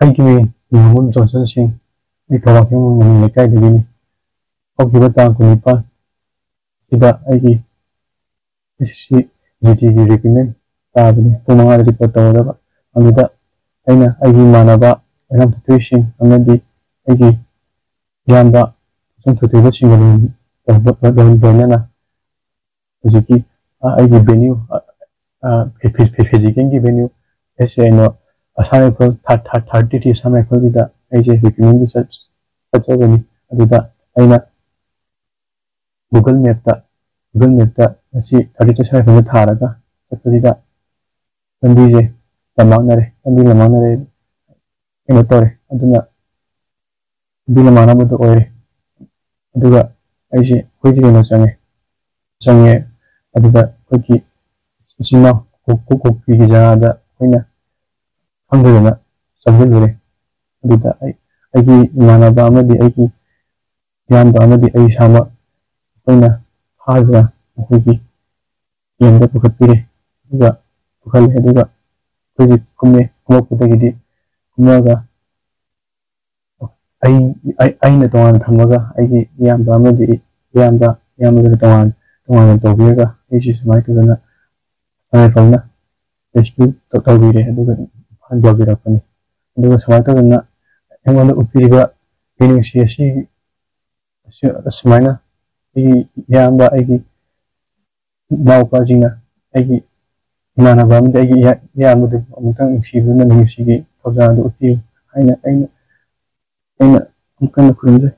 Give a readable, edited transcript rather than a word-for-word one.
ꯑꯩꯒꯤ ꯅꯤꯉꯣꯝꯕꯝ ꯖꯣꯟꯁꯟ ꯁꯤꯡ ꯑꯩ ꯊꯧꯕꯥꯜꯈꯦꯝ ꯃꯅꯤ ꯂꯩꯀꯥꯏꯗꯒꯤꯅꯤ ꯍꯧꯈꯤꯕ ꯇꯥꯡ 19 ꯁꯤꯗ ꯑꯩꯒꯤ SSC GTꯒꯤ ꯔꯤꯀ꯭ꯔꯨꯠꯃꯦꯟ ꯇꯥꯕꯅꯤ ꯄꯨꯡ 5ꯗ ꯔꯤꯄꯣꯔꯠ ꯇꯧꯒꯗꯕ ꯑꯗꯨꯗ ꯑꯩꯅ ꯑꯩꯒꯤ ꯏꯃꯥꯟꯅꯕ ꯑꯦꯔꯥꯝ ꯊꯣꯏꯁꯤꯡ ꯑꯃꯗꯤ ꯑꯩꯒꯤ ꯏꯌꯥꯝꯕ ꯊꯣꯏꯕꯁꯤꯡꯒ ꯂꯣꯏꯅꯅ ꯍꯧꯖꯤꯛꯀꯤ ꯑꯩꯒꯤ ꯚꯦꯅ꯭ꯌꯨ ꯐꯤꯖꯤꯀꯦꯜꯒꯤ ꯚꯦꯅ꯭ꯌꯨ ꯑꯩꯅ ꯑꯁꯥꯝ ꯔꯥꯏꯐꯜ 30th ꯑꯁꯥꯝ ꯔꯥꯏꯐꯜꯁꯤꯗ ꯑꯩꯁꯦ ꯔꯤꯀ꯭ꯔꯨꯠꯃꯦꯟꯒꯤ ꯆꯠꯆꯕꯅꯤ ꯑꯗꯨꯗ ꯑꯩꯅ ꯒꯨꯒꯜ ꯃꯦꯞꯇ ꯉꯁꯤ 30th ꯑꯁꯥꯝ ꯔꯥꯏꯐꯜꯗ ꯊꯥꯔꯒ ꯆꯠꯄꯁꯤꯗ ꯂꯝꯕꯤꯁꯦ ꯂꯝꯃꯥꯡꯅꯔꯦ ꯀꯩꯅꯣ ꯇꯧꯔꯦ ꯑꯗꯨꯅ ꯂꯝꯕꯤ ꯂꯝꯃꯥꯡꯅꯕꯗꯣ ꯑꯣꯏꯔꯦ ꯑꯗꯨꯒ ꯑꯩꯈꯣꯏꯁꯦ ꯀꯩꯅꯣ ꯆꯪꯉꯦ ꯑꯗꯨꯗ ꯑꯩꯈꯣꯏꯒꯤ ꯏꯆꯤꯟ ꯏꯅꯥꯎ ꯀꯣꯛꯄꯤꯒꯤ ꯖꯒꯥꯗ ꯑꯩꯈꯣꯏꯅ ꯈꯪꯗꯗꯅ ꯆꯪꯁꯤꯜꯂꯨꯔꯦ ꯑꯗꯨꯗ ꯑꯩꯒꯤ ꯏꯃꯥꯟꯅꯕ ꯑꯃꯗꯤ ꯑꯩꯒꯤ ꯏꯌꯥꯝꯕ ꯑꯃꯗꯤ ꯑꯩ ꯏꯁꯥꯃꯛ ꯑꯩꯈꯣꯏꯅ ꯐꯥꯗꯨꯅ ꯑꯩꯈꯣꯏꯒꯤ ꯌꯦꯟꯗ ꯄꯨꯈꯠꯄꯤꯔꯦ ꯑꯗꯨꯒ ꯄꯨꯈꯠꯂꯦ ꯑꯗꯨꯒ ꯑꯩꯈꯣꯏꯁꯦ ꯀꯨꯝꯃꯛꯄꯗꯒꯤꯗꯤ ꯀꯨꯝꯃꯛꯑꯒ ꯑꯩꯅ ꯇꯣꯉꯥꯟꯅ ꯊꯝꯃꯒ ꯑꯩꯒꯤ ꯏꯌꯥꯝꯕꯗꯨꯅ ꯇꯣꯉꯥꯟꯅ ꯇꯧꯕꯤꯔꯒ ꯑꯩꯁꯦ ꯁꯨꯃꯥꯏꯅ ꯇꯧꯗꯅ ꯔꯥꯏꯐꯜꯅ ꯔꯦꯁꯀ꯭ꯌꯨ ꯇꯧꯕꯤꯔꯦ ꯑꯗꯨꯒ ꯏꯝꯐꯥꯜ ꯌꯧꯕꯤꯔꯛꯄꯅꯤ ꯑꯗꯨꯒ ꯁꯨꯃꯥꯏꯅ ꯇꯧꯗꯅ ꯑꯩꯉꯣꯟꯗ ꯎꯠꯄꯤꯔꯤꯕ ꯃꯤꯅꯨꯡꯁꯤ ꯑꯁꯨꯃꯥꯏꯅ ꯑꯩꯒꯤ ꯏꯌꯥꯝꯕ ꯑꯩꯒꯤ ꯏꯅꯥꯎꯄꯥꯁꯤꯡꯅ ꯑꯩꯒꯤ ꯏꯃꯥꯟꯅꯕ ꯑꯃꯗꯤ ꯑꯩꯒꯤ ꯏꯌꯥꯝꯕꯗꯨ ꯑꯃꯨꯛꯇꯪ ꯅꯨꯡꯁꯤꯕꯤꯗꯨꯅ ꯃꯤꯅꯨꯡꯁꯤꯒꯤ ꯊꯧꯖꯥꯜ ꯑꯗꯨ ꯎꯠꯄꯤꯌꯨ ꯍꯥꯏꯅ ꯑꯩꯅ ꯑꯃꯨꯛ ꯀꯟꯅ ꯈꯨꯔꯨꯝꯖꯩ꯫